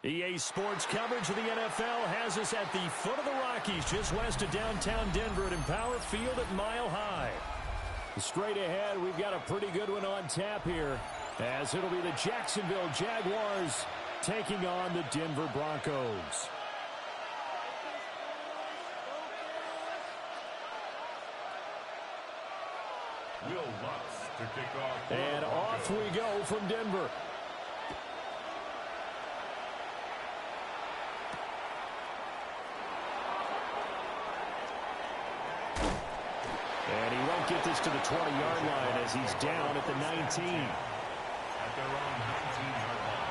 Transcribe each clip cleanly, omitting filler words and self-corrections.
EA Sports coverage of the NFL has us at the foot of the Rockies, just west of downtown Denver at Empower Field at Mile High. Straight ahead, we've got a pretty good one on tap here, as it'll be the Jacksonville Jaguars taking on the Denver Broncos. And off we go from Denver. And he won't get this to the 20-yard line as he's down at the 19. At their own 19-yard line.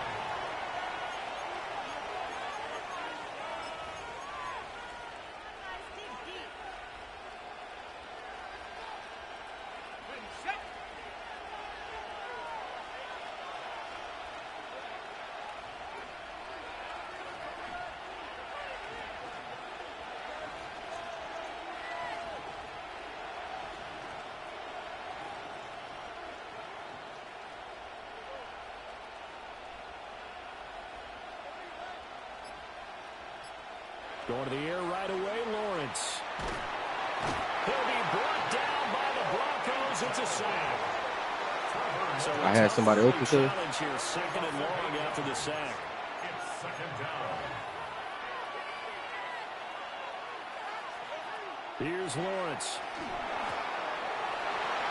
Going to the air right away, Lawrence. He'll be brought down by the Broncos. It's a sack. So I had somebody open to it. Here, second and long after the sack. It's second down. Here's Lawrence.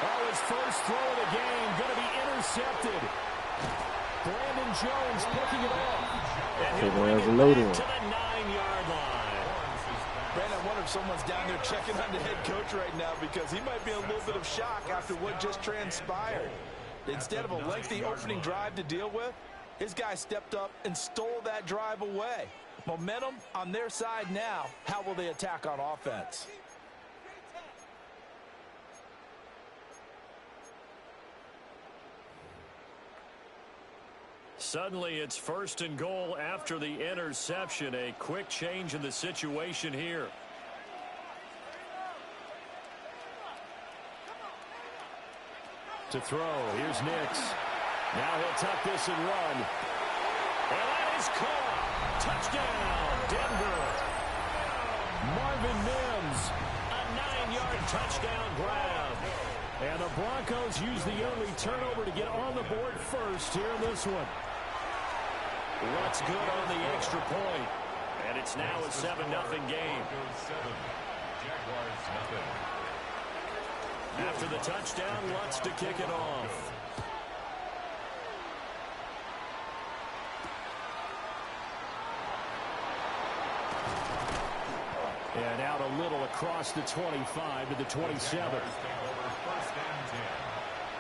Oh, his first throw of the game going to be intercepted. Brandon Jones picking it off. And he'll bring it back to the 9-yard line. Brandon, I wonder if someone's down there checking on the head coach right now because he might be in a little bit of shock after what just transpired. Instead of a lengthy opening drive to deal with, his guy stepped up and stole that drive away. Momentum on their side now. How will they attack on offense? Suddenly, it's first and goal after the interception. A quick change in the situation here. To throw, here's Nix. Now he'll tuck this and run. And that is caught. Touchdown, Denver. Marvin Mims, a 9-yard touchdown grab. And the Broncos use the early turnover to get on the board first here in this one. What's good on the extra point? And it's now a 7-0 game. After the touchdown, Lutz to kick it off. And out a little across the 25 to the 27. First and 10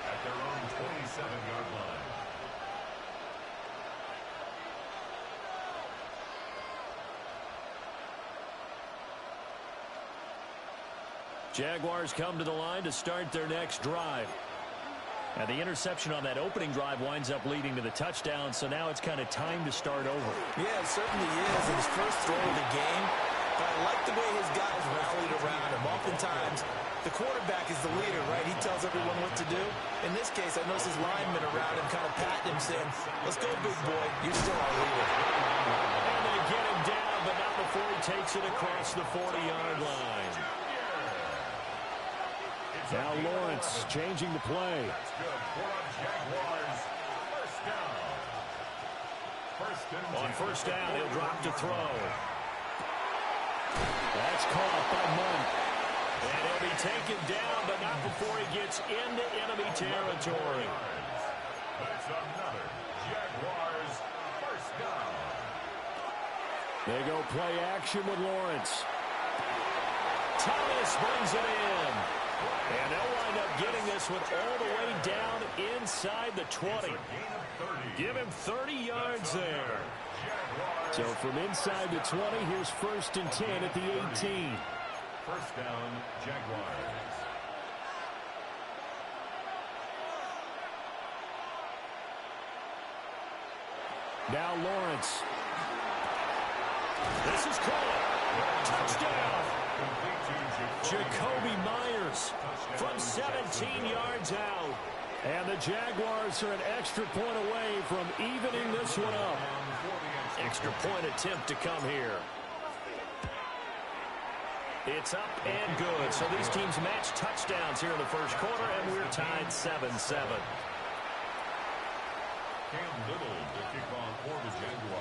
at their own 27-yard line. Jaguars come to the line to start their next drive. And the interception on that opening drive winds up leading to the touchdown, so now it's kind of time to start over. Yeah, it certainly is. And his first throw of the game, but I like the way his guys rallied around him. Oftentimes, the quarterback is the leader, right? He tells everyone what to do. In this case, I noticed his linemen around him kind of patting him, saying, "Let's go, big boy. You're still our leader." And they get him down, but not before he takes it across the 40-yard line. Now Lawrence changing the play. That's good for our Jaguars. First down. On first down, he'll drop to throw. That's caught by Monk. And he'll be taken down, but not before he gets into enemy territory. That's another Jaguars first down. They go play action with Lawrence. Thomas brings it in. And they'll wind up getting this one all the way down inside the 20. Give him 30 yards there. So from inside the 20, here's first and 10 at the 18. First down, Jaguars. Now Lawrence. This is caught. Touchdown. Jacoby Myers from 17 yards out. And the Jaguars are an extra point away from evening this one up. Extra point attempt to come here. It's up and good. So these teams match touchdowns here in the first quarter, and we're tied 7-7.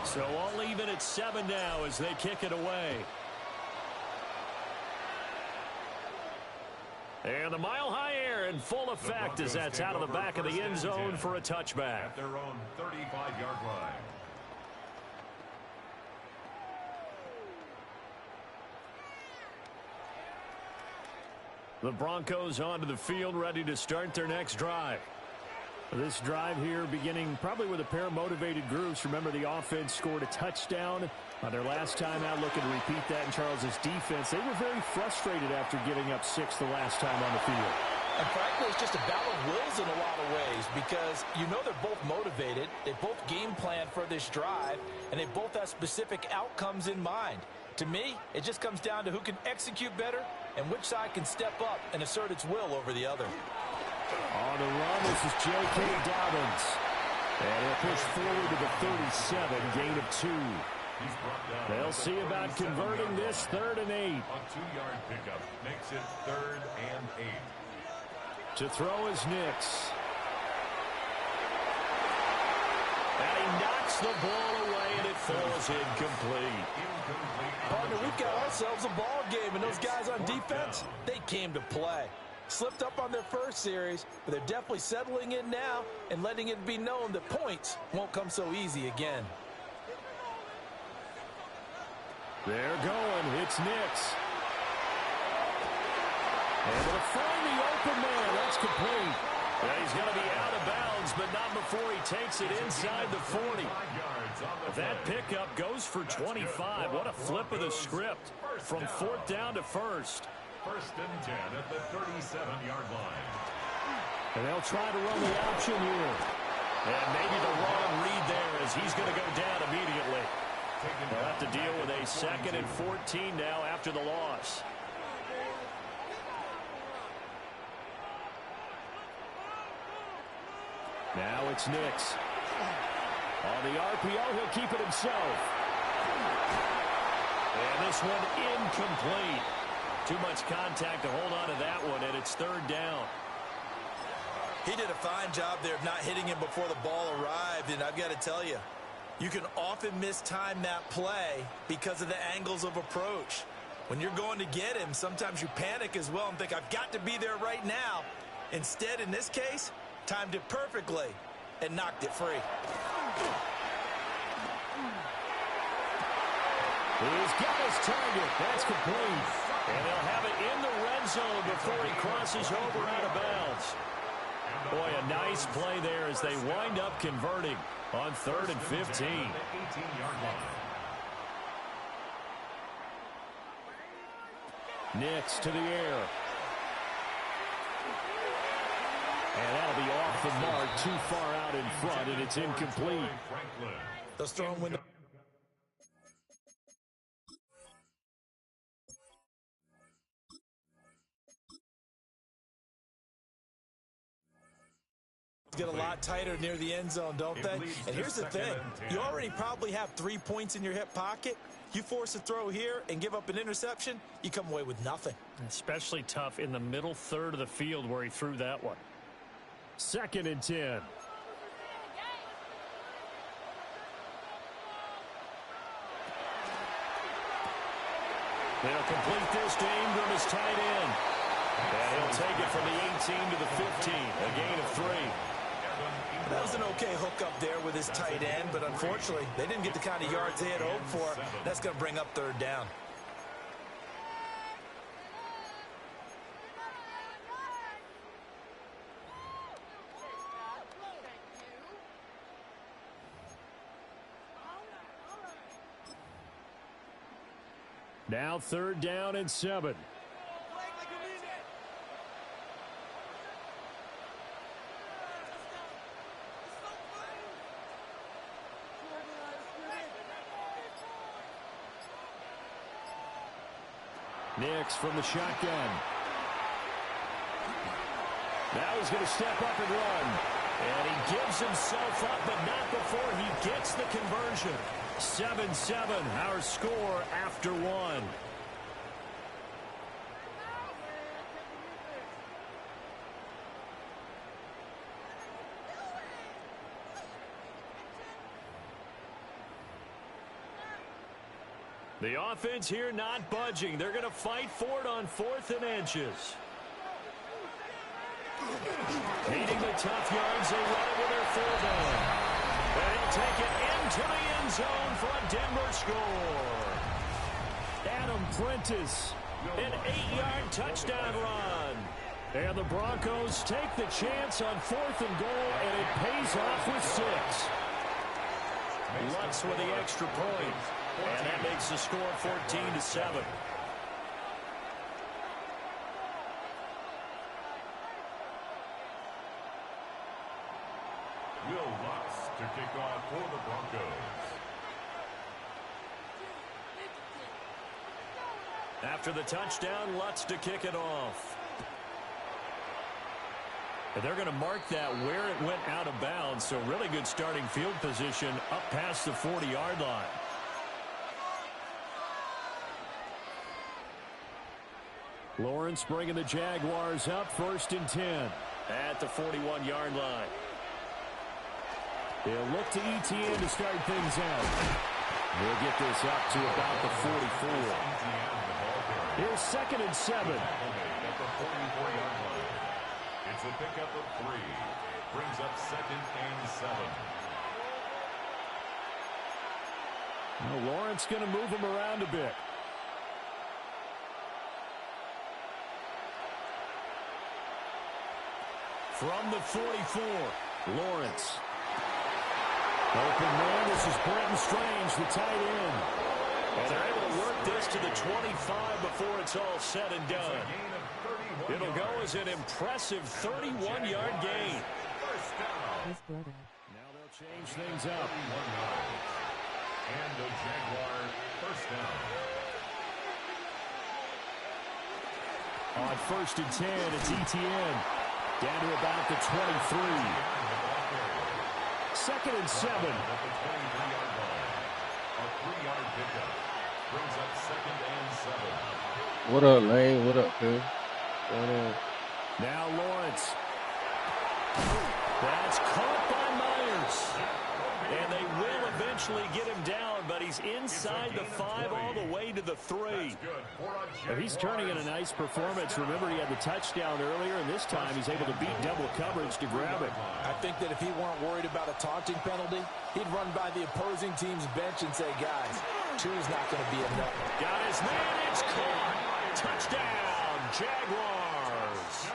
So all even at 7 now as they kick it away. And the mile-high air in full effect as that's out of the back of the end zone for a touchback. At their own 35-yard line. The Broncos onto the field, ready to start their next drive. This drive here beginning probably with a pair of motivated groups. Remember, the offense scored a touchdown on their last time out, looking to repeat that in Charles's defense. They were very frustrated after giving up 6 the last time on the field. And frankly, it's just a battle of wills in a lot of ways because you know they're both motivated. They both game plan for this drive, and they both have specific outcomes in mind. To me, it just comes down to who can execute better and which side can step up and assert its will over the other. On the run, this is J.K. Dobbins. And he'll push forward to the 37, gain of 2. They'll see about converting this 3rd and 8. A 2-yard pickup makes it 3rd and 8. To throw is Nix. And he knocks the ball away, and it falls incomplete. Partner, we've got ourselves a ball game, and those guys on defense, they came to play. Slipped up on their first series, but they're definitely settling in now and letting it be known that points won't come so easy again. They're going. It's Nix. And they'll find the open man. That's complete. And he's going to be out of bounds, but not before he takes it inside the 40. That pickup goes for 25. What a flip of the script from 4th down to 1st. 1st and 10 at the 37-yard line. And they'll try to run the option here. And maybe the wrong read there as he's going to go down immediately. They'll have to deal with a 2nd and 14 now after the loss. Now it's Nix. On the RPO, he'll keep it himself. And this one incomplete. Too much contact to hold on to that one, and it's 3rd down. He did a fine job there of not hitting him before the ball arrived, and I've got to tell you, you can often mistime that play because of the angles of approach. When you're going to get him, sometimes you panic as well and think, I've got to be there right now. Instead, in this case, timed it perfectly and knocked it free. He's got his target. That's complete. And they'll have it in the red zone before he crosses over out of bounds. Boy, a nice play there as they wind up converting on 3rd and 15. Nix to the air. And that'll be off the mark, too far out in front, and it's incomplete. Those throwing window. Get a lot tighter near the end zone, don't they? And here's the thing. You already probably have 3 points in your hip pocket. You force a throw here and give up an interception, you come away with nothing. Especially tough in the middle 3rd of the field where he threw that one. 2nd and 10. They'll complete this to Ingram as tight end. And he'll take it from the 18 to the 15, a gain of 3. That was an okay hookup there with his tight end, but unfortunately, they didn't get the kind of yards they had hoped for. That's going to bring up 3rd down. Now 3rd down and 7. Nix from the shotgun. Now he's going to step up and run. And he gives himself up, but not before he gets the conversion. 7-7, our score after one. The offense here not budging. They're going to fight for it on 4th and inches. Needing the tough yards, they run it with their fullback. And he'll take it into the end zone for a Denver score. Adam Prentice, an 8-yard touchdown run. And the Broncos take the chance on 4th and goal, and it pays off with 6. Lutz with the extra point. And that makes the score 14-7. Will Lutz to kick off for the Broncos. After the touchdown, Lutz to kick it off. And they're going to mark that where it went out of bounds, so really good starting field position up past the 40-yard line. Lawrence bringing the Jaguars up 1st and 10 at the 41-yard line. They'll look to ETN to start things out. We'll get this up to about the 44. Here's 2nd and 7. At the 44-yard line. It's a pickup of 3. Brings up 2nd and 7. Well, Lawrence going to move him around a bit. From the 44, Lawrence. Open man, this is Brenton Strange, the tight end. And they're able to work this to the 25 before it's all said and done. It'll go as an impressive 31-yard gain. Now they'll change things up. And the Jaguar first down. On 1st and 10, it's ETN. Down to about the 23. 2nd and 7. At the 23-yard line. A 3-yard pickup. Brings up 2nd and 7. What up, Lane? What up, dude? Going on? Now Lawrence. That's caught by Myers. And they will eventually get him down, but he's inside the 5 all the way to the 3. He's turning in a nice performance. Remember, he had the touchdown earlier, and this time he's able to beat double coverage to grab it. I think that if he weren't worried about a taunting penalty, he'd run by the opposing team's bench and say, guys, 2's not going to be enough. Got his man. It's caught. Touchdown, Jaguars.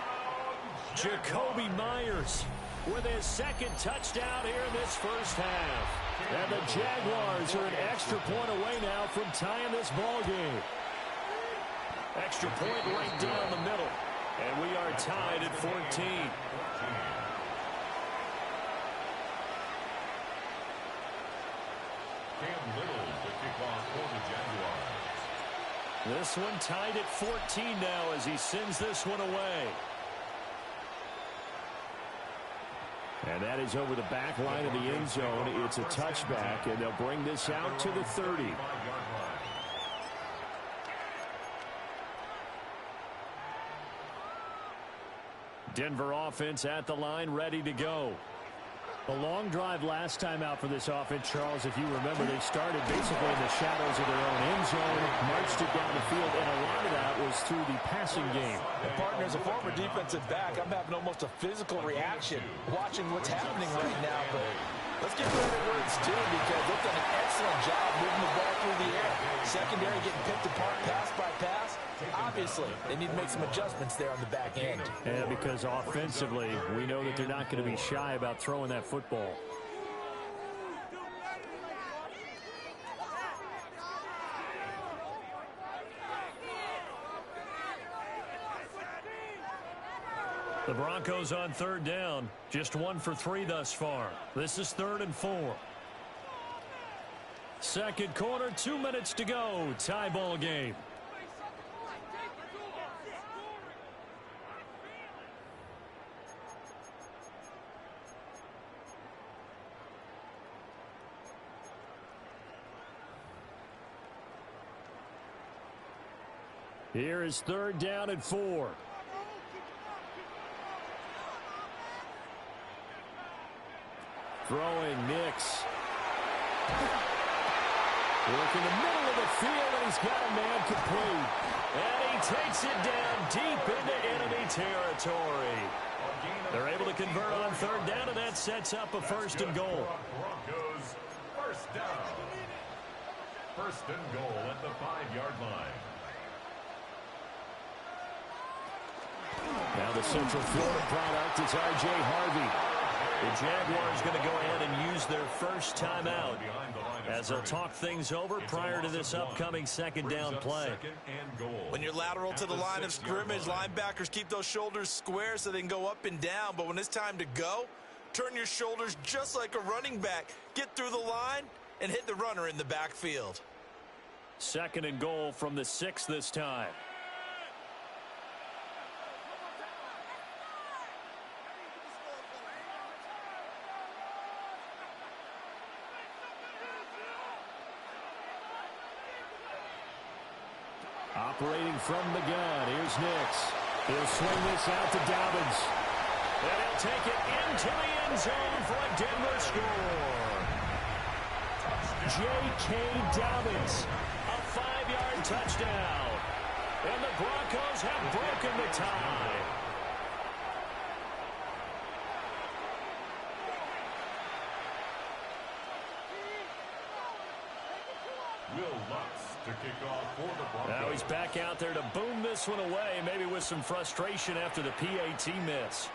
Jacoby Myers with his 2nd touchdown here in this first half. And the Jaguars are an extra point away now from tying this ball game. Extra point right down the middle. And we are tied at 14. Cam Little to kick off for the Jaguars. This one tied at 14 now as he sends this one away. And that is over the back line of the end zone. It's a touchback, and they'll bring this out to the 30. Denver offense at the line, ready to go. A long drive last time out for this offense, Charles. If you remember, they started basically in the shadows of their own end zone, marched it down the field, and a lot of that was through the passing game. And partner, as a former defensive back, I'm having almost a physical reaction watching what's happening right now. But let's give credit where it's due, because they've done an excellent job moving the ball through the air. Secondary getting picked apart pass by pass. Obviously, they need to make some adjustments there on the back end. Yeah, because offensively, we know that they're not going to be shy about throwing that football. The Broncos on 3rd down. Just 1 for 3 thus far. This is 3rd and 4. Second quarter, 2 minutes to go. Tie ball game. Here is 3rd down and 4. Throwing Nix. Work in the middle of the field, and he's got a man complete. And he takes it down deep into enemy territory. They're able to convert on 3rd down, and that sets up a 1st and goal. Broncos, 1st down. 1st and goal at the 5-yard line. Now the Central Florida product is R.J. Harvey. The Jaguars going to go ahead and use their first timeout as they'll talk things over prior to this upcoming 2nd down play. When you're lateral to the line of scrimmage, linebackers keep those shoulders square so they can go up and down. But when it's time to go, turn your shoulders just like a running back. Get through the line and hit the runner in the backfield. 2nd and goal from the 6 this time. Operating from the gun, here's Nix. He'll swing this out to Dobbins. And he'll take it into the end zone for a Denver score. J.K. Dobbins, a 5-yard touchdown. And the Broncos have broken the tie. Will Lutz to kick off for the Broncos. Now he's back out there to boom this one away, maybe with some frustration after the PAT miss.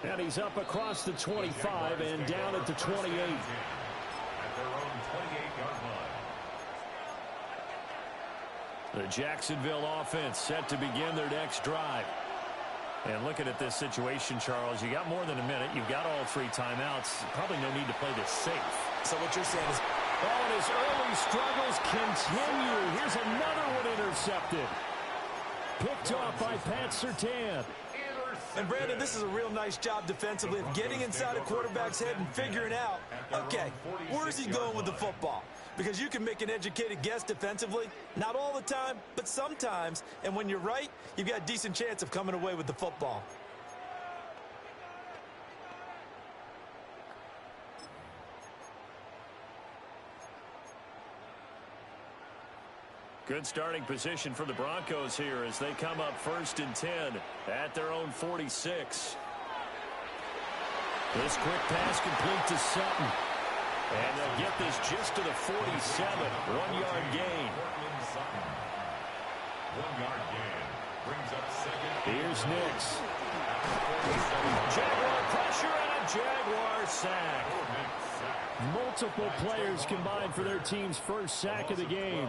And he's up across the 25 and down at the 28. At their own 28-yard line. The Jacksonville offense set to begin their next drive. And looking at this situation, Charles, you got more than a minute. You've got all 3 timeouts. Probably no need to play this safe. So what you're saying is... Oh, and his early struggles continue. Here's another one intercepted. Picked off by Pat Surtain. And, Brandon, this is a real nice job defensively of getting inside a quarterback's head and figuring out, okay, where is he going with the football? Because you can make an educated guess defensively. Not all the time, but sometimes. And when you're right, you've got a decent chance of coming away with the football. Good starting position for the Broncos here as they come up 1st and 10 at their own 46. This quick pass complete to Sutton. And they'll get this just to the 47. 1-yard gain. 1-yard gain. Brings up 2nd. Here's Nix. Jaguar pressure and a Jaguar sack. Multiple players combined for their team's first sack of the game.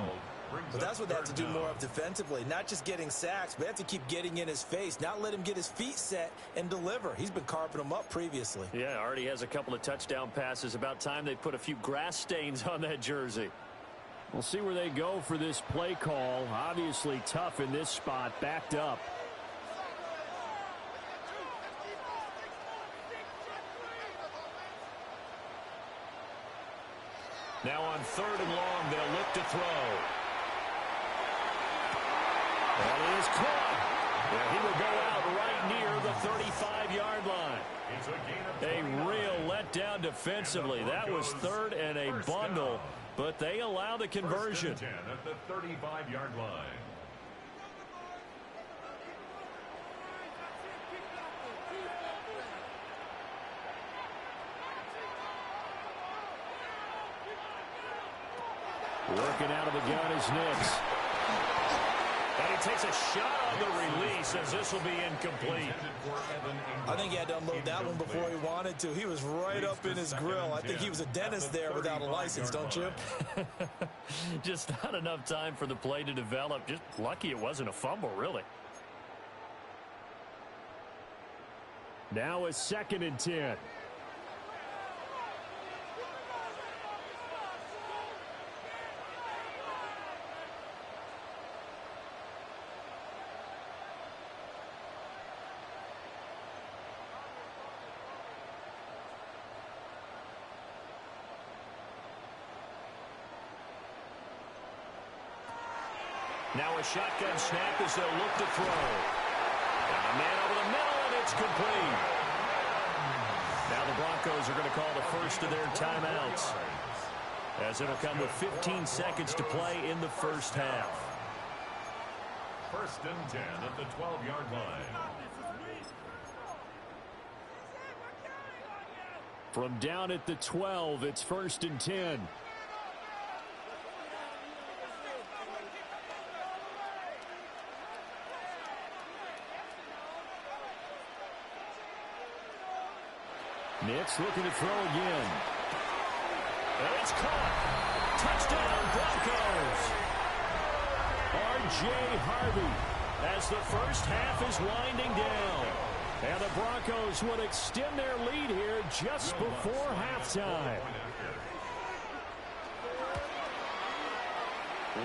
But that's what they have to do more of defensively. Not just getting sacks, but they have to keep getting in his face. Not let him get his feet set and deliver. He's been carping them up previously. Yeah, already has a couple of touchdown passes. About time they put a few grass stains on that jersey. We'll see where they go for this play call. Obviously tough in this spot, backed up. Now on 3rd and long, they'll look to throw. And he is caught. Yeah, he will go out right near the 35-yard line. A real letdown defensively. That was 3rd and a bundle, but they allow the conversion. 1st and 10 at the 35-yard line. Working out of the gun is Nix. And he takes a shot on the release as this will be incomplete. I think he had to unload that one before he wanted to. He was right up in his grill. I think he was a dentist there without a license, don't you? Just not enough time for the play to develop. Just lucky it wasn't a fumble, really. Now a 2nd and 10. Now a shotgun snap as they'll look to throw. Got a man over the middle, and it's complete. Now the Broncos are going to call the first of their timeouts, as it'll come with 15 seconds to play in the first half. 1st and 10 at the 12-yard line. From down at the 12, it's 1st and 10. Nix looking to throw again. And it's caught. Touchdown, Broncos. R.J. Harvey as the first half is winding down. And the Broncos will extend their lead here just before halftime.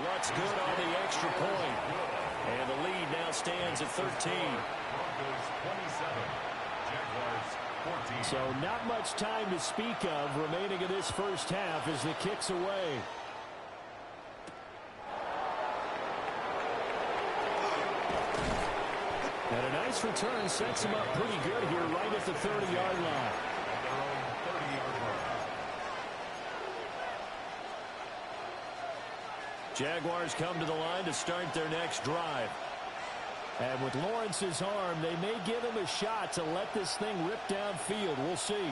What's good on the extra point? And the lead now stands at 13. Broncos 27, Jaguars 14. So not much time to speak of remaining in this first half as the kick's away. And a nice return sets him up pretty good here right at the 30-yard line. At their own 30-yard line. Jaguars come to the line to start their next drive. And with Lawrence's arm, they may give him a shot to let this thing rip downfield. We'll see.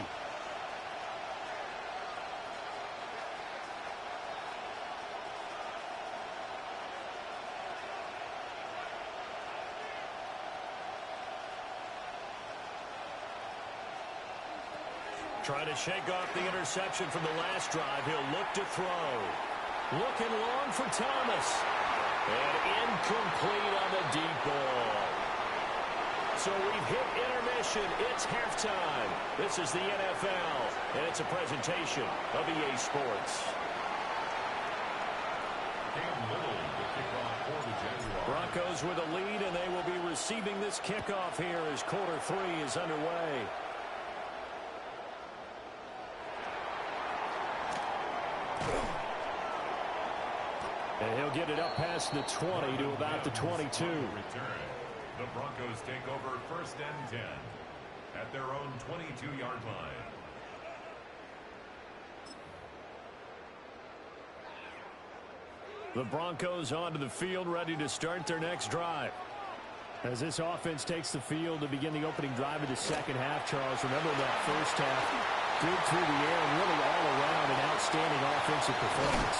Trying to shake off the interception from the last drive. He'll look to throw. Looking long for Thomas. And incomplete on the deep ball. So we've hit intermission. It's halftime. This is the NFL, and it's a presentation of EA Sports. Broncos with a lead, and they will be receiving this kickoff here as quarter 3 is underway. And he'll get it up past the 20 to about the 22. The Broncos take over 1st and 10 at their own 22-yard line. The Broncos onto the field, ready to start their next drive. As this offense takes the field to begin the opening drive of the second half, Charles, remember that first half, good through the air and really all around an outstanding offensive performance.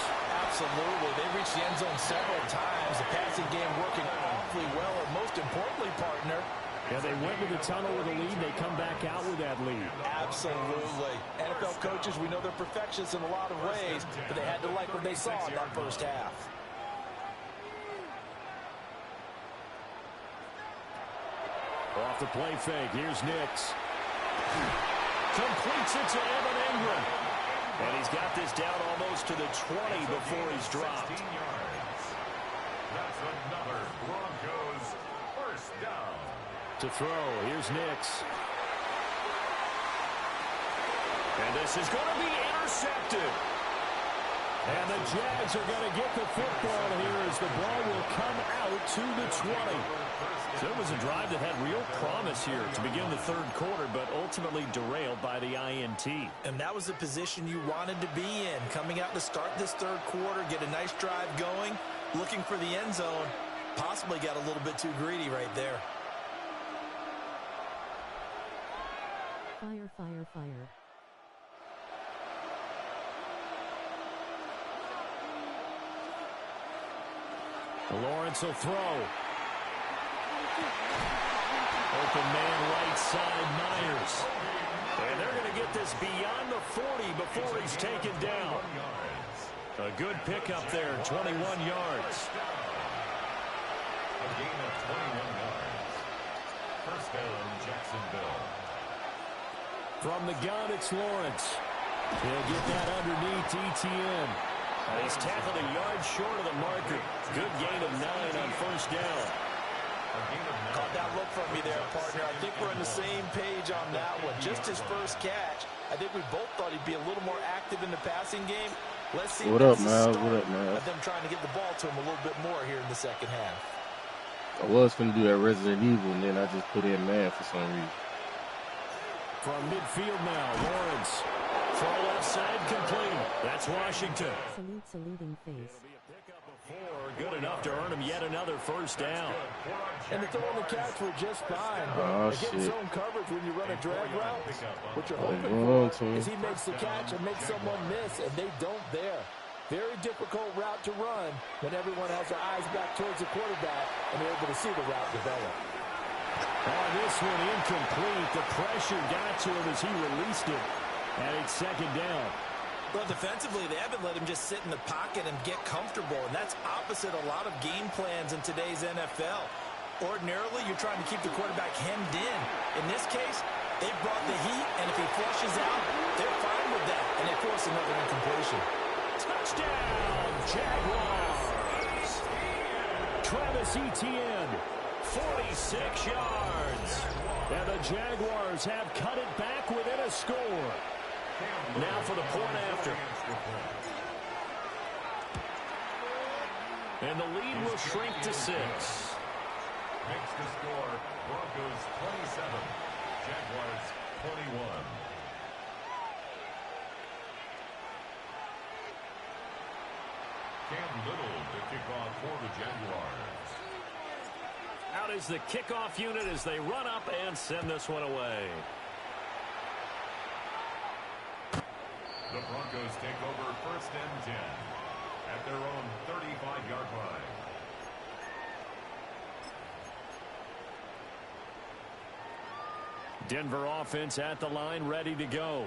Absolutely. They reached the end zone several times. The passing game working awfully well, and most importantly, partner, yeah, they went to the tunnel with a lead. They come back out with that lead. Absolutely. NFL coaches, we know they're perfectionists in a lot of ways, but they had to like what they saw in that first half. Off the play fake, here's Nix. Completes it to Evan Ingram. And he's got this down almost to the 20 before he's dropped. 16 yards. That's another Broncos first down. To throw, here's Nix. And this is going to be intercepted. And the Jags are going to get the football here as the ball will come out to the 20. So it was a drive that had real promise here to begin the third quarter, but ultimately derailed by the INT. And that was the position you wanted to be in, coming out to start this third quarter, get a nice drive going, looking for the end zone. Possibly got a little bit too greedy right there. Fire, fire, fire. Lawrence will throw. Open man right side, Myers. And they're going to get this beyond the 40 before he's taken down. A good pickup there, 21 yards. A gain of 21 yards. First down, Jacksonville. From the gun, it's Lawrence. He'll get that underneath ETN. He's tackled a yard short of the marker. Good gain of 9 on first down. Caught that look from me there, partner. I think we're on the same page on that one. Just his first catch. I think we both thought he'd be a little more active in the passing game. Let's see What if up, it's the Miles? start What up, Miles? of them trying to get the ball to him a little bit more here in the second half. I was finna do that Resident Evil, and then I just put in Madden for some reason. From midfield now, Lawrence. Throw left side complete. That's Washington. Saluting face. It'll be a pickup of 4. Good enough to earn him yet another first down. And the throw on the catch were just fine. Oh, Getting shit. zone coverage when you run a drag route, what you're hoping going on, for team? is he makes the catch and makes someone miss, and they don't there. Very difficult route to run when everyone has their eyes back towards the quarterback and they're able to see the route develop. On this one, incomplete. The pressure got to him as he released it. And it's second down. Well, defensively, they haven't let him just sit in the pocket and get comfortable, and that's opposite a lot of game plans in today's NFL. Ordinarily, you're trying to keep the quarterback hemmed in. In this case, they brought the heat, and if he flushes out, they're fine with that, and they force another incompletion. Touchdown, Jaguars. Travis Etienne, 46 yards. And the Jaguars have cut it back within a score. Now for the point after. And the lead will shrink to 6. Makes the score Broncos 27, Jaguars 21. Cam Little to kick off for the Jaguars. Out is the kickoff unit as they run up and send this one away. The Broncos take over first and 10 at their own 35-yard line. Denver offense at the line, ready to go.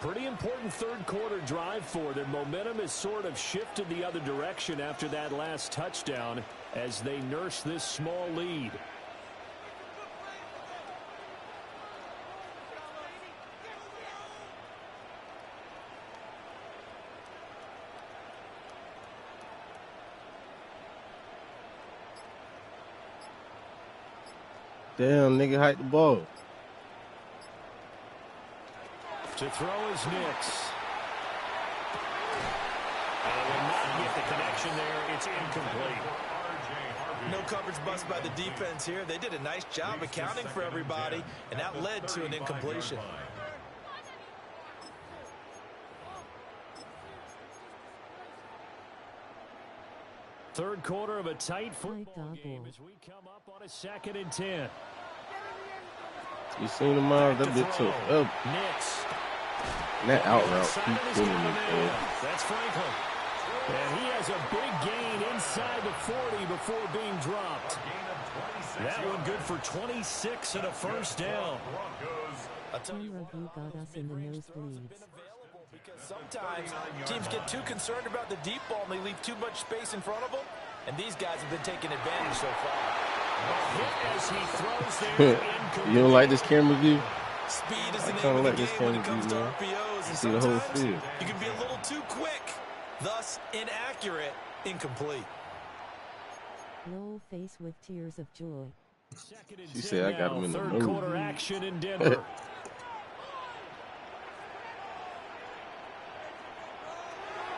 Pretty important third quarter drive for them. Momentum has sort of shifted the other direction after that last touchdown as they nurse this small lead. Damn, nigga, hike the ball. To throw is Nix. And it will not get the connection there. It's incomplete. No coverage bust by the defense here. They did a nice job accounting for everybody, and that led to an incompletion. Third quarter of a tight football game as we come up on a 2nd and 10. You seen him out? That bit took up. Nix. That out route keep pulling me, bro. That's Franklin. And he has a big gain inside the 40 before being dropped. That one good for 26 and a first down. Camera view got us in the nosebleeds. Because sometimes teams get too concerned about the deep ball and they leave too much space in front of them. And these guys have been taking advantage so far. Hit as he throws there. You don't like this camera view? Speed is the I name kinda of the like this game when it camera comes to view, man. RPOs. And See the whole sometimes field. you can be a little too quick, thus inaccurate, incomplete. Lol face with tears of joy. She said I got him in the Third mood. quarter action in Denver.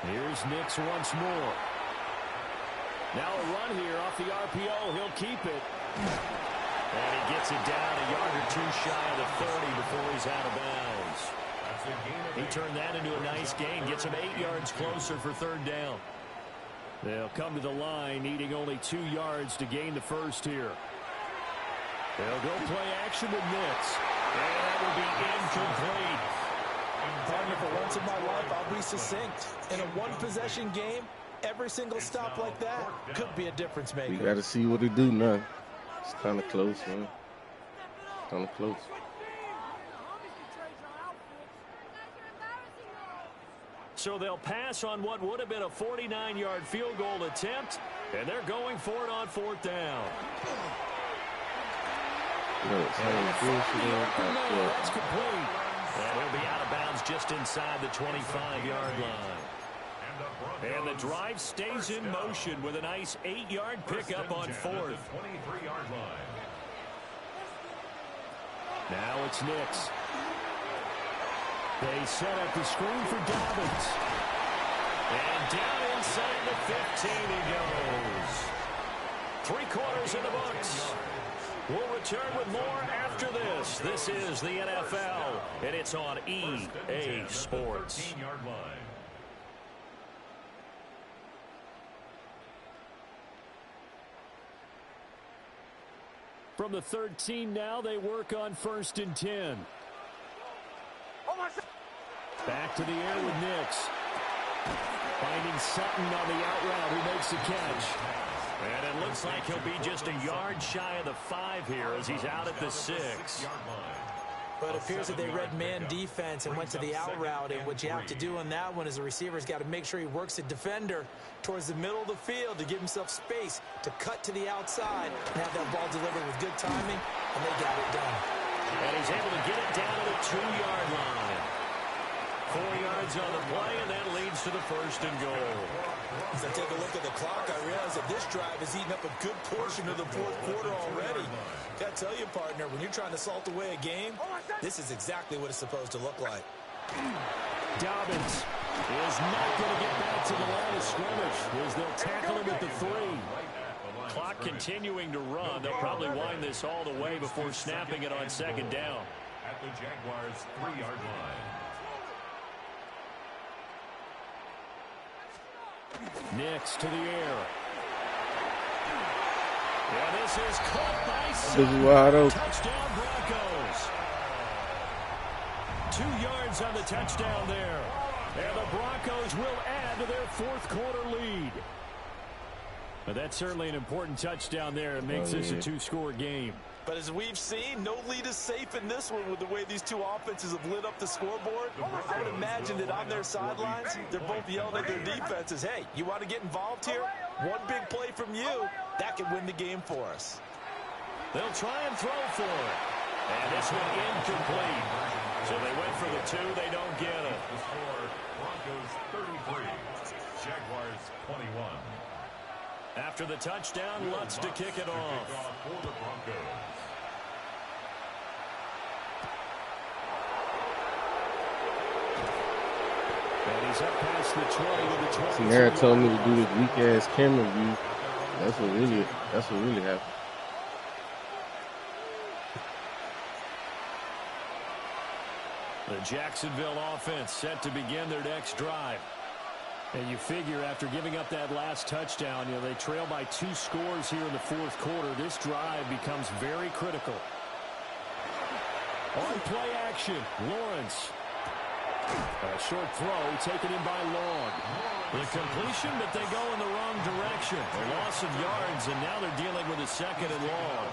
Here's Nix once more. Now a run here off the RPO. He'll keep it. And he gets it down a yard or two shy of the 30 before he's out of bounds. He turned that into a nice gain. Gets him 8 yards closer for third down. They'll come to the line needing only 2 yards to gain the first here. They'll go play action with Nix. And that will be incomplete. Partner, for once in my life, I'll be succinct. In a one-possession game, every single stop like that could be a difference maker. We got to see what they do now. It's kind of close, man. Kind of close. So they'll pass on what would have been a 49-yard field goal attempt, and they're going for it on 4th down. That's complete. And he'll be out of bounds just inside the 25-yard line. And the drive stays in motion with a nice 8-yard pickup on 4th. Now it's Nix. They set up the screen for Dobbins. And down inside the 15 he goes. 3 quarters in the books. We'll return with more after this. This is the NFL, and it's on EA Sports. From the 13 now, they work on 1st and 10. Back to the air with Nix. Finding Sutton on the out route who makes the catch. And it looks like he'll be just a yard shy of the 5 here as he's out at the 6. But it appears that they read man defense and went to the out route. And what you have to do on that one is the receiver's got to make sure he works the defender towards the middle of the field to give himself space to cut to the outside and have that ball delivered with good timing, and they got it done. And he's able to get it down to the 2-yard line. 4 yards on the play, and that leads to the 1st and goal. As I take a look at the clock, I realize that this drive has eaten up a good portion of the 4th quarter already. Got to tell you, partner, when you're trying to salt away a game, this is exactly what it's supposed to look like. Dobbins is not going to get back to the line of scrimmage as they'll tackle him at the 3. Clock continuing to run. They'll probably wind this all the way before snapping it on 2nd down. At the Jaguars' 3-yard line. Nix to the air. Yeah, this is caught by Sutton. Touchdown Broncos. 2 yards on the touchdown there. And the Broncos will add to their 4th quarter lead. But that's certainly an important touchdown there. It makes this a 2-score game. But as we've seen, no lead is safe in this one with the way these two offenses have lit up the scoreboard. I would imagine that on their sidelines, they're both yelling at their defenses, hey, you want to get involved here? One big play from you, that could win the game for us. They'll try and throw for it. And this one incomplete. So they went for the 2, they don't get it. The score, Broncos 33, Jaguars 21. After the touchdown, Lutz to kick it off. For the Broncos. And he's up past the 20 to the 20. Samara told me to do this weak-ass camera view. That's what really happened. The Jacksonville offense set to begin their next drive. And you figure after giving up that last touchdown, they trail by 2 scores here in the 4th quarter. This drive becomes very critical. On play action, Lawrence. A short throw taken in by Long. The completion, but they go in the wrong direction. A loss of yards, and now they're dealing with a 2nd and long.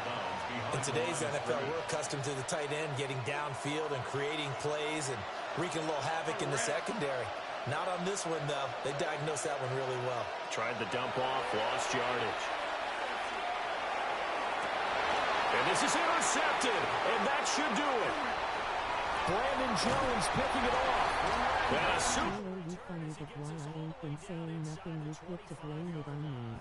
In today's NFL, we're accustomed to the tight end getting downfield and creating plays and wreaking a little havoc in the secondary. Not on this one, though. They diagnosed that one really well. Tried the dump off, lost yardage. And this is intercepted, and that should do it. Brandon Jones picking it off. Tyler, you funny, but why I ain't been saying nothing, you quick to blame it on me.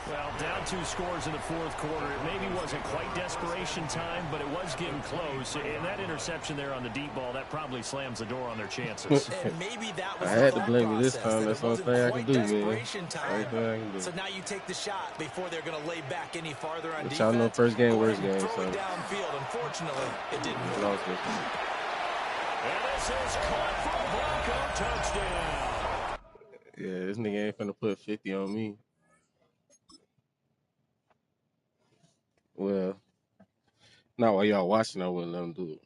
Well, down 2 scores in the 4th quarter. It maybe wasn't quite desperation time, but it was getting close. And that interception there on the deep ball, that probably slams the door on their chances. And maybe that was I had to blame you this time. That's the only thing I can do, man. So now you take the shot before they're going to lay back any farther on defense. But y'all know first game, worst game. So. Downfield. Unfortunately, it didn't work. And this is caught for a Bronco touchdown. Yeah, this nigga ain't finna put 50 on me. Well, not while y'all watching, I wouldn't let them do it.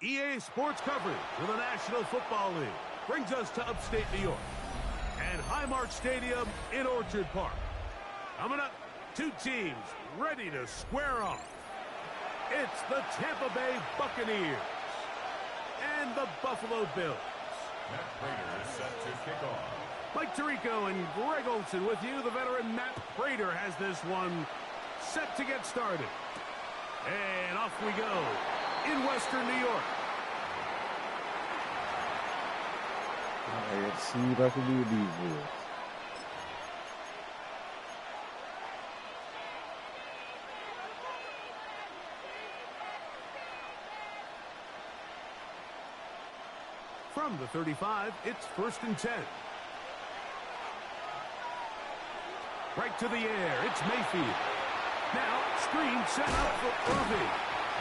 EA Sports coverage of the National Football League brings us to upstate New York and Highmark Stadium in Orchard Park. Coming up, two teams ready to square off. It's the Tampa Bay Buccaneers and the Buffalo Bills. Matt Prater is set to kick off. Mike Tirico and Greg Olson with you. The veteran Matt Prater has this one set to get started. And off we go in Western New York. All right, let's see what I can do with these boys. From the 35, it's 1st and 10. Right to the air, it's Mayfield. Now, screen set up for Irving.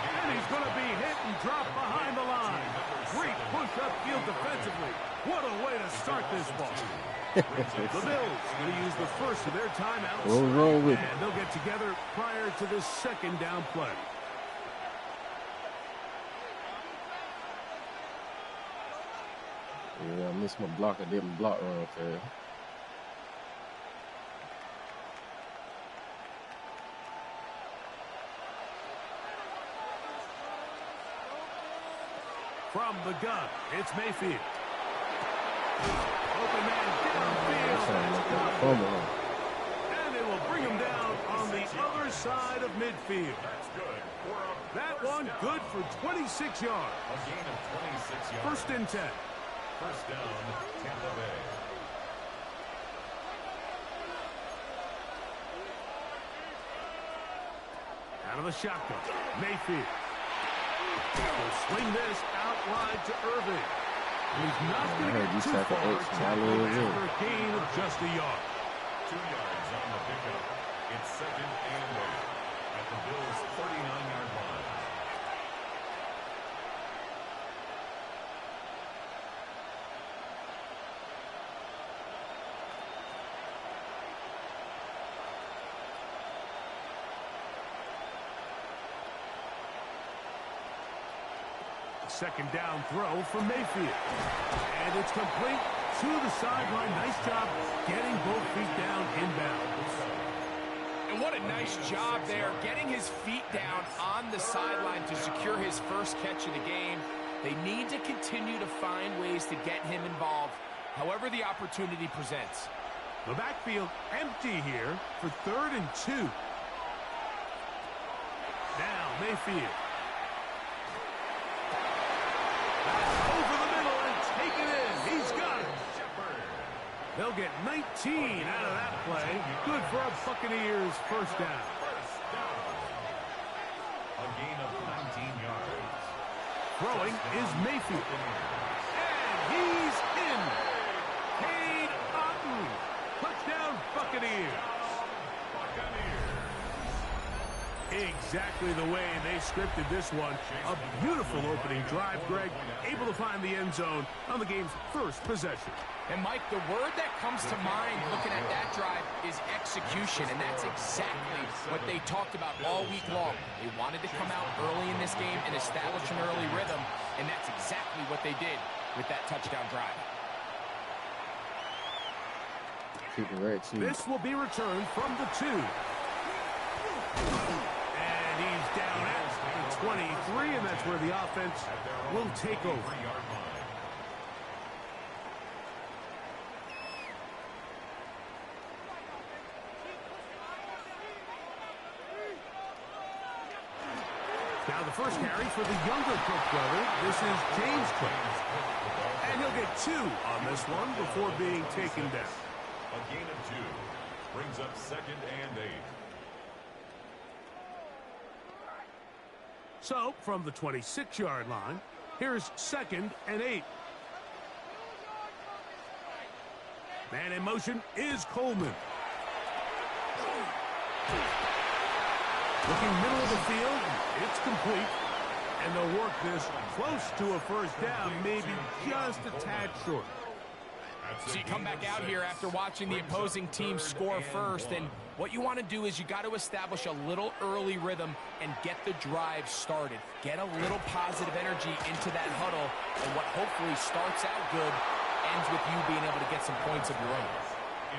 And he's going to be hit and dropped behind the line. Great push upfield defensively. What a way to start this ball. The Bills going to use the first of their timeouts. What's wrong with it? And they'll get together prior to this second down play. Yeah, I missed my block. I didn't block right there. From the gun, it's Mayfield. Open man downfield. And it will bring him down on the other side of midfield. That one good for 26 yards. A gain of 26 yards. 1st and 10. First down, Tampa Bay. Out of the shotgun, Mayfield. Will swing this out wide to Irving. He's not going to get too far. Tackling after a gain of just a yard. 2 yards on the pickup. It's 2nd and 8 at the Bills' 39-yard line. Second down throw from Mayfield. And it's complete to the sideline. Nice job getting both feet down inbounds. And what a nice job there, getting his feet down on the sideline to secure his first catch of the game. They need to continue to find ways to get him involved, however the opportunity presents. The backfield empty here for 3rd and 2. Now Mayfield. Over the middle and take it in. He's got it. They'll get 19 out of that play. Good for a Buccaneers first down. A gain of 19 yards. Throwing is Mayfield. And he's in. Cade Otton. Touchdown Buccaneers. Exactly the way they scripted this one. A beautiful opening drive, Greg. Able to find the end zone on the game's first possession. And, Mike, the word that comes to mind looking at that drive is execution, and that's exactly what they talked about all week long. They wanted to come out early in this game and establish an early rhythm, and that's exactly what they did with that touchdown drive. Keep it right, too. This will be returned from the 2. And he's down at the 23, and that's where the offense will take over. Now the first carry for the younger Cook brother. This is James Cook. And he'll get 2 on this one before being taken down. A gain of 2 brings up 2nd and 8. So, from the 26-yard line, here's 2nd and 8. Man in motion is Coleman. Looking middle of the field, it's complete. And they'll work this close to a first down, maybe just a tad short. So you come back out here after watching the opposing team score first, and what you want to do is you got to establish a little early rhythm and get the drive started. Get a little positive energy into that huddle, and what hopefully starts out good ends with you being able to get some points of your own.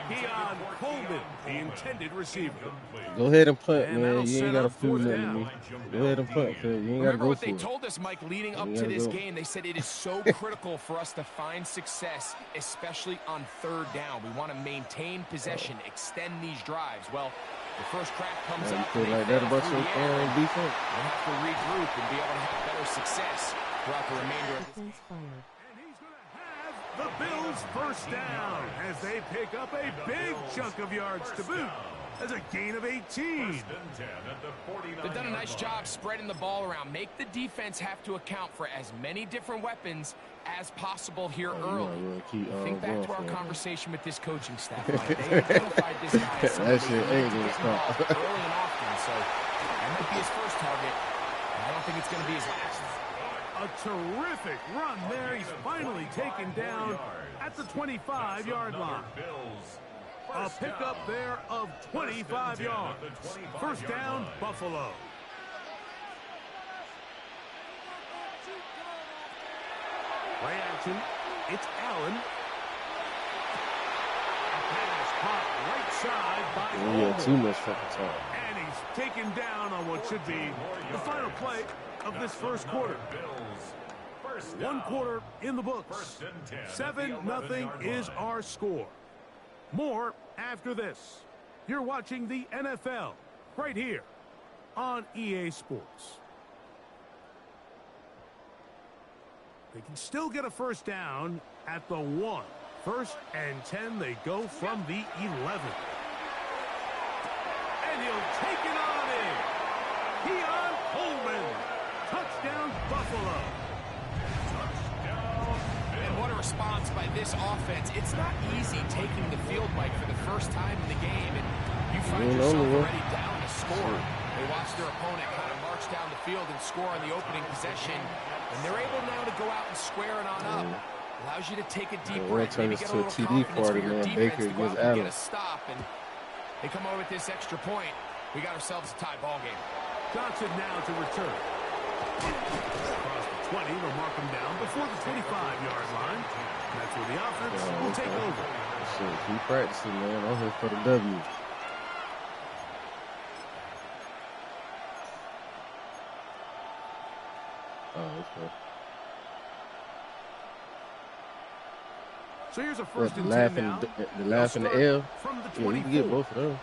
Keon Coleman, the intended receiver. Go ahead and punt, And man. that'll You set ain't got to up prove fourth nothing to down. me. Go ahead and punt, cuz you ain't got to Remember go what for they it. told us, Mike, leading up You to gotta this go. game. They said it is so critical for us to find success, especially on third down. We want to maintain possession, extend these drives. Well, the first crack comes You up. feel and like they that fail about through your the air. defense? We'll have to regroup and be able to have better success throughout the remainder of this. Defense fired. And he's going to have the Bills first down as they pick up a big chunk of yards to boot. As a gain of 18. They've done a nice job spreading the ball around. Make the defense have to account for as many different weapons as possible here early. Think back to our conversation with this coaching staff. Mike. They identified this guy as somebody That they shit need ain't to gonna get stop. involved early and often. So that might be his first target. I don't think it's going to be his last. A terrific run there. He's finally taken down at the 25-yard line. A pickup there of 25 yards. First down, Buffalo. Play action. It's Allen. A pass caught right side by We had Coleman. too much fucking time. And he's taken down on what should be the final play of this first quarter. 1 quarter in the books. 7-0 is our score. More after this. You're watching the NFL right here on EA Sports. They can still get a first down at the 1. 1st and 10, they go from the 11. And he'll take it on in. Keon Coleman. Touchdown, Buffalo. And what a response by this offense. It's not easy taking the field, Mike, for the first time in the game. And you find yourself already down to score. They watch their opponent kind of march down the field and score on the opening possession. And they're able now to go out and square it on up. Allows you to take a deep breath. Maybe get a little confidence for your defense to go out and get a stop. And they come over with this extra point. We got ourselves a tie ball game. Johnson now to return. Across the 20, they'll mark him down before the 25-yard line. And that's where the offense will take over. Shit, keep practicing, man. I'm here for the W. Oh, okay. So here's a What, first the and laugh 10 and now. the laugh and the L? From the Yeah, we 24. can get both of them.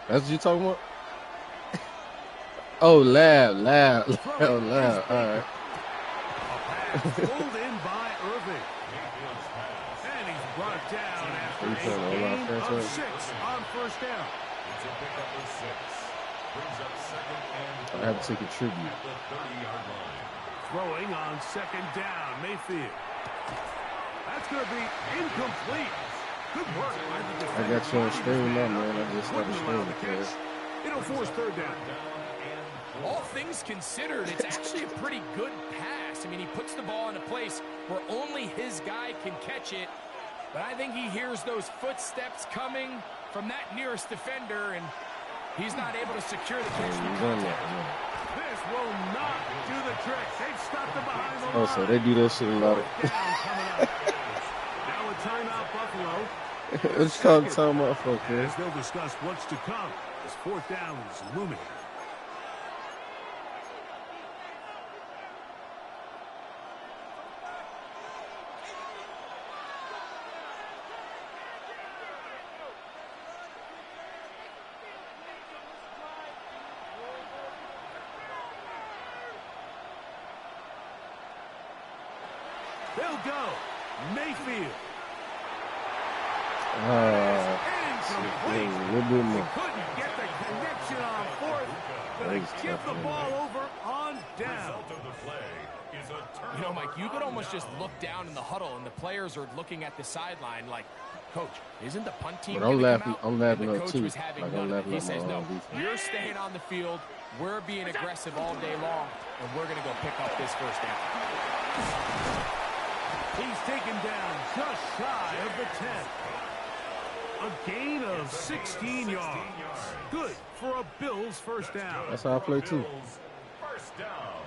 That's what you talking about? Oh, laugh. Oh, laugh. All right. A pass pulled in by Irving. And he's brought down after He's trying to hold on a gain fast of right. 6 on first down. It's a pickup of 6. Brings up second and I have to take a tribute. at the 30-yard line. Throwing on second down, Mayfield. That's going to be incomplete. Good work by the I defender. got you on screen now, man. I just got a Wouldn't allow screen the because catch. It'll force third down. All things considered, it's actually a pretty good pass. I mean, he puts the ball in a place where only his guy can catch it. But I think he hears those footsteps coming from that nearest defender, and he's not able to secure the catch. he's on that. Man. This will not do the trick. They've stopped him behind the line. Oh, so they do that shit a lot. Fourth down coming up. Now a timeout, Buffalo. What you call the timeout for, kid? As they'll discuss what's to come. This fourth down is looming. They'll go. Mayfield. Shit, a little bit more. Couldn't get the connection on fourth. But they Thanks, give the tough, ball over on down. Result of the play is a You know, Mike, you could turnover almost just down. look down in the huddle, and the players are looking at the sideline like, Coach, isn't the punt team But I'm gonna come laughing- out?" I'm laughing And the up coach too. was having Like, none I'm of it. laughing He at my says, no, own defense. you're staying on the field. We're being aggressive all day long, and we're going to go pick up this first down. He's taken down just shy of the 10. A gain of 16 yards. Good for a Bills first down. That's how I play too. First down.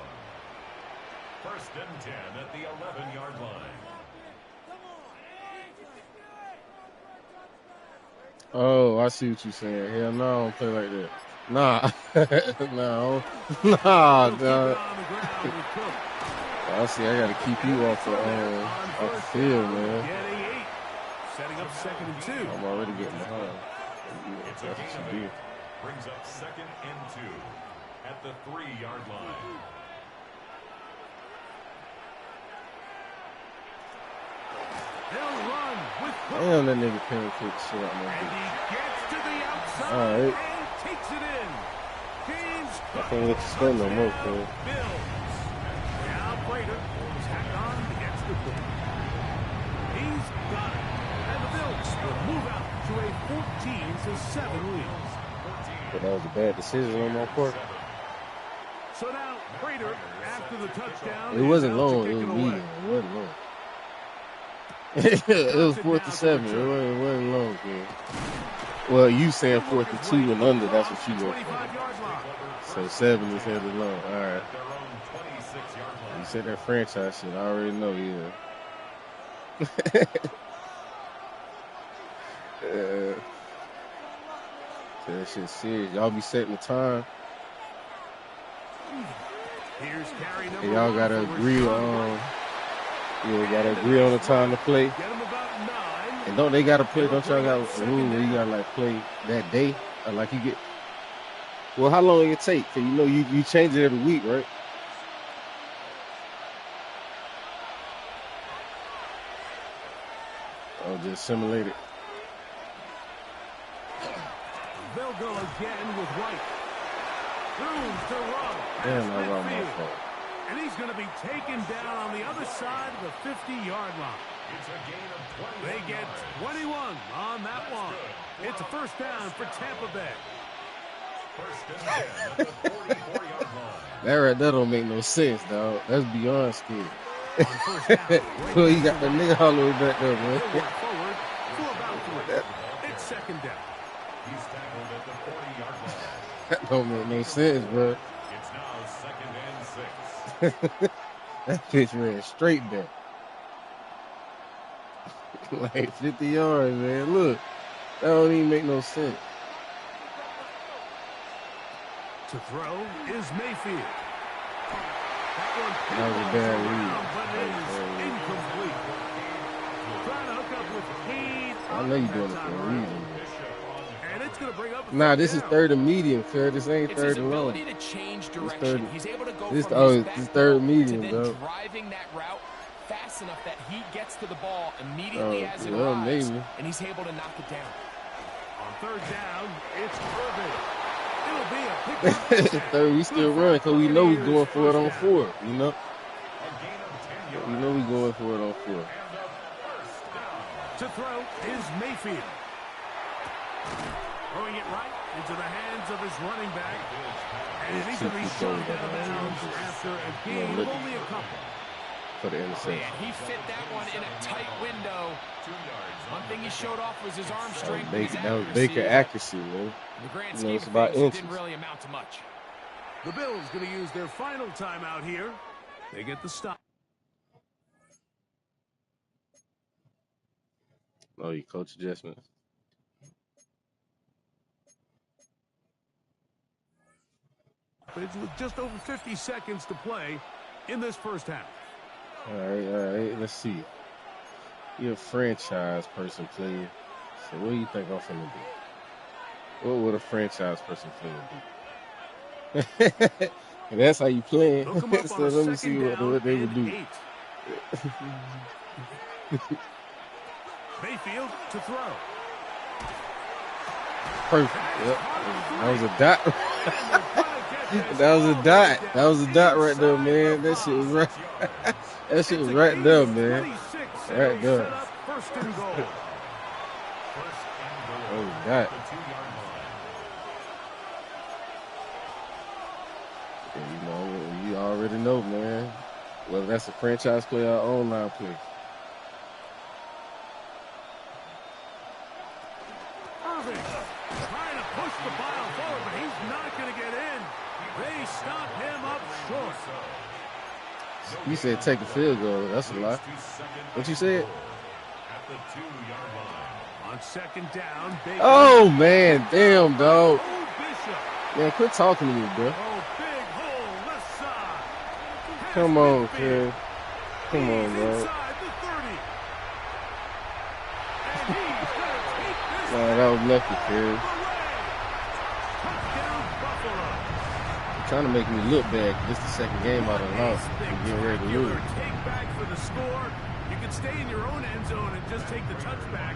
First and 10 at the 11-yard line. Oh, I see what you're saying. Hell no, I don't play like that. Nah. No. Nah, dog. I see, I got to keep you off the field, man. Setting up 2nd and 2. I'm already getting behind. It's a gain of 8. Brings up 2nd and 2 at the 3-yard line. They'll run with Damn, that nigga pancake shit out my and bitch. he gets to the outside All right. and takes it in. James I can't let you score no more, man. Bills. Now Prater is hacked on against the goal. He's got it. And the Bills will move out to a 14-7 lead. But that was a bad decision on my part. So now Prater, after the touchdown, It wasn't is out to long. kick It was away. medium. It wasn't long. It was 4th and 7. It wasn't long, man. Well, you saying 4th and 2 and under, that's what you go for. So 7 is hella long. All right. You said that franchise shit. I already know, yeah. That shit serious. Y'all be setting the time. Here's carry number And y'all one gotta for agree Rashawn on. White. Yeah, gotta agree on the time to play. Get him about 9. And don't they gotta play? Don't y'all got a rule where you gotta like play that day? Or like you get. Well, how long it take? Cause you know you change it every week, right? Oh, just simulate it. They'll go again with White. Room to run. Damn, That's I wrong my midfield. fault. And he's going to be taken down on the other side of the 50-yard line. It's a gain of 21 They get 21 on that one. It's a first down for Tampa Bay. First and 10 at the 44-yard line. That right there don't make no sense, dog. That's beyond scary. On first down, Well, you got the nigga all the way back there, man. He'll work forward for about 3. It's second down. He's tackled at the 40-yard line. That don't make no sense, bro. It's now 2nd and 6. That pitch ran straight back. Like 50 yards, man. Look, that don't even make no sense. To throw is Mayfield. That was a bad read. But it is incomplete. Trying to hook up with Cade. I know you're doing it for a reason. And it's going to bring up a Nah, third this is down. 3rd and medium, cuz. This ain't It's 3rd his and long. ability to change direction. third- He's able to go this- from oh, his this back third foot medium, to then dog. driving that route fast enough that he gets to the ball immediately as it well, arrives, maybe. and he's able to knock it down. On third down, it's Irvin. It'll be a pickup. Third, we still run because we know we going for it on 4, you know? A gain of 10 yards. We know we going for it on 4. And a first down. To throw is Mayfield. Throwing it right into the hands of his running back. And he's going to be shoved out of bounds after a gain of only a couple. For the interception. Man, he fit that one in a tight window. 2 yards. One thing he showed off was his arm strength. and his That was accuracy. Baker accuracy, man. In the grand You know, scheme it's of about things, it inches. didn't really amount to much. The Bills going to use their final timeout here. They get the stop. Oh, you coach adjustments. With just over 50 seconds to play in this first half. All right. Let's see. You're a franchise person player. So what do you think I'm finna do? What would a franchise person finna do? And that's how you playing. Hook 'em up So on a let me second see what down they would and do. 8. Mayfield to throw. Perfect. Yep. That was a dot. That was a dot. That was a dot right there, man. That shit was right. That shit was right there, man. Right there. First and goal. That was a dot. Yeah, you know, you already know, man. Whether that's a franchise player or online player. Irving trying to push the ball forward, but he's not going to get in. They stop him up short. You said take a field goal. That's a lie. What you said? At the 2-yard line. On second down. Oh, man. Damn, dog. Oh, Bishop. Man, quit talking to me, bro. Oh, big hole left side. Come on, kid. Come on, bro. Inside the 30. And he's going to take this. Nah, that was lucky, kid. Touchdown, Buffalo. Trying to make me look bad. This is the second game I done lost. I'm getting ready to lose. Take back for the score. You can stay in your own end zone and just take the touchback.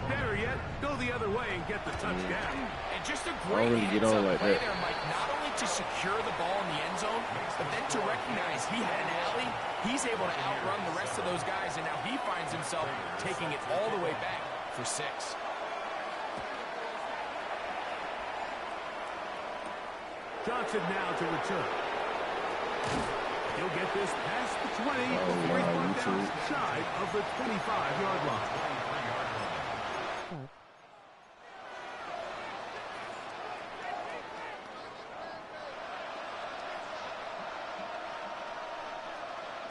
Better yet, go the other way and get the touchdown. And just a I great don't really get on like play that. there, Mike. Not only to secure the ball in the end zone, but then to recognize he had an alley. He's able to outrun the rest of those guys, and now he finds himself taking it all the way back for 6. Johnson now to return. He'll get this past the 20 before he's brought down shy of the 25-yard line.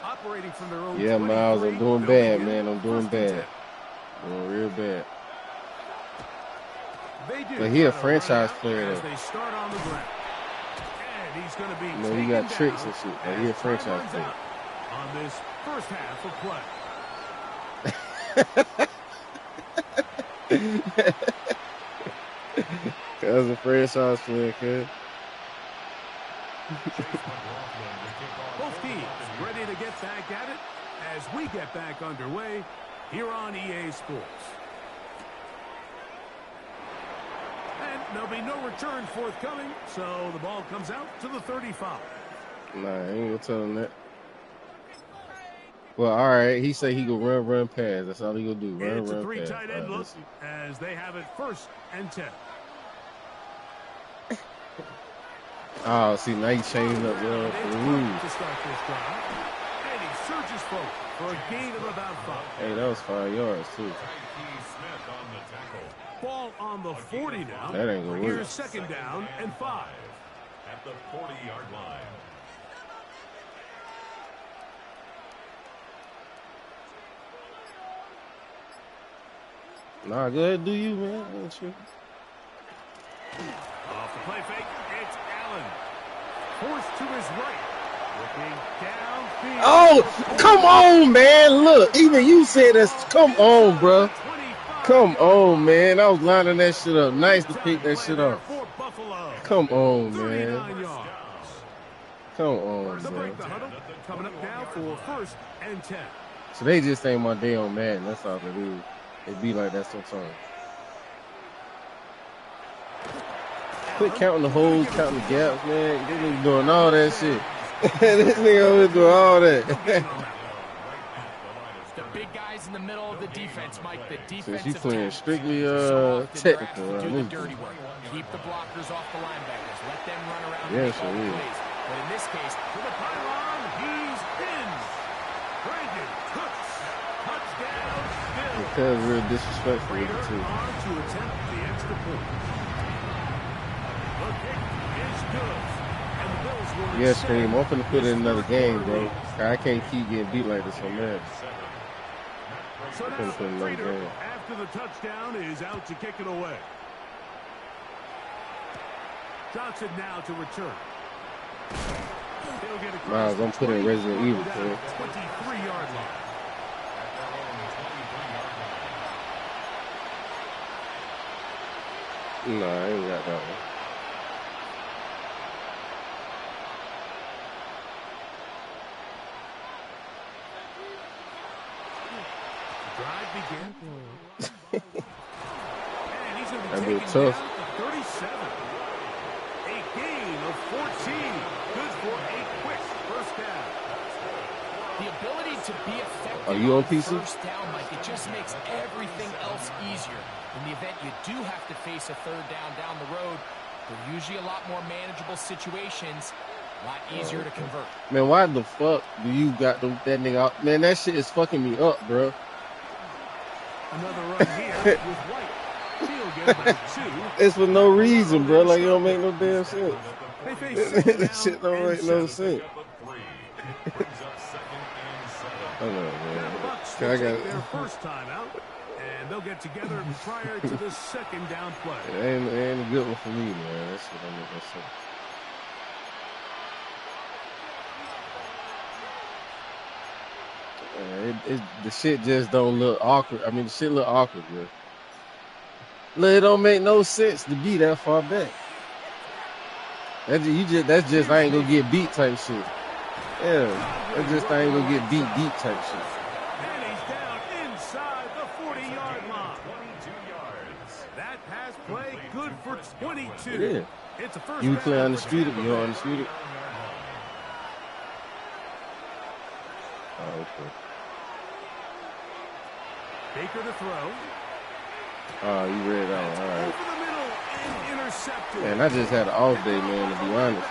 Operating from their own. Yeah, Miles, I'm doing bad, man. I'm doing bad. Doing real bad. But he a franchise player, though. They start on the ground. And he's going to be You know, he got tricks and shit. But he a franchise player. On this first half of play. Cause a franchise player, kid. Both teams ready to get back at it as we get back underway here on EA Sports. And there'll be no return forthcoming, so the ball comes out to the 35. Nah, I ain't gonna tell him that. Well, all right. He say he gonna run, pass. That's all he gonna do. It's a Run, three pass. tight end look as they have it 1st and 10. Oh, see, now he changing up, yo. To start this drive. And he surges forward for a gain of about 5. Hey, that was 5 yards, too. Ball on the 40 now. That ain't gonna work. Here's second down and 5. At the 40-yard line. Nah, go ahead, do you, man? Ain't you? Off the play fake, it's Allen. Forced to his right. Looking downfield. Oh, come on, man. Look, even you said that's. Come on, bro. Come on, man. I was lining that shit up. Nice to pick that shit up. Come on, man. Come on, man. Coming up now for 1st and 10. So they just ain't my day on Madden. That's all it is. It be like that sometimes. Quit counting the holes, counting the gaps, man. This nigga doing all that shit. This nigga over doing all that. The big guys in the middle of the defense, Mike. The defensive Since you playing tackles strictly technical, do the right? dirty work. Keep the blockers off the linebackers. Let them run around and Yeah, make all the sure is. plays. But in this case, To the pylon, he's in. Brandon Cooks. Touchdown, Bill. Because real disrespectful with Raider it, too. on to attempt the extra point. The kick is good. And the Bills will Yeah, reset Scream, I'm finna put this in another first game, quarter bro. lead. I can't keep getting beat like this on Madden. So I'm now finna put another Raider, game. after the touchdown, is out to kick it away. Johnson now to return. He'll get across Miles, I'm the putting 20, Resident Evil, down kid. 23-yard line. Nah, I ain't got that one. Drive begins. And he's going to be That'd be taken tough. down to 37. A gain of 14. Good for a quick first down. the ability to be effective Are you on on PC? first down, Mike, it just makes everything else easier. In the event you do have to face a third down the road, they're usually a lot more manageable situations. A lot easier to convert. Man, why the fuck do you got that nigga out? Man, that shit is fucking me up, bro. Another run here with White. He'll get about 2. It's for no reason, bro. Like, it don't make no damn sense. They face second That down shit don't and make no 7. sense. Brings up second and 7. I know, Now the man. Bucs I will got take their first time out, and they'll get together prior to the second down play. it ain't a good one for me, man. That shit don't make no sense. The shit just don't look awkward. I mean, the shit look awkward, bro. Look, it don't make no sense to be that far back. That's just I ain't gonna get beat type shit. Yeah, that's just I ain't gonna get beat deep type shit. And he's down inside the 40-yard line. 22 yards. That pass play good for 22. Yeah. It's a first You down play for undisputed, Tampa you Bay. undisputed. Oh, okay. Baker to throw. Oh, you read that one. All right. Over the middle and intercepted. Man, I just had an off day, man, to be honest.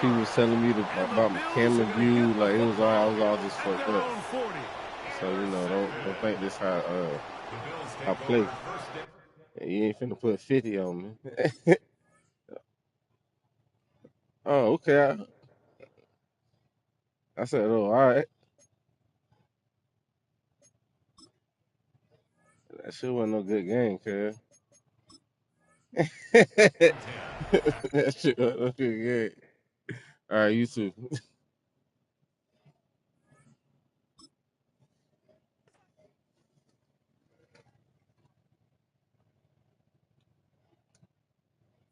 People was telling me about my camera view, like I was all just fucked up. So, you know, don't think this how I play. And you ain't finna put 50 on me. Oh, okay. I said, oh, all right. That shit wasn't no good game, cuz. That shit wasn't no good game. All right, you too.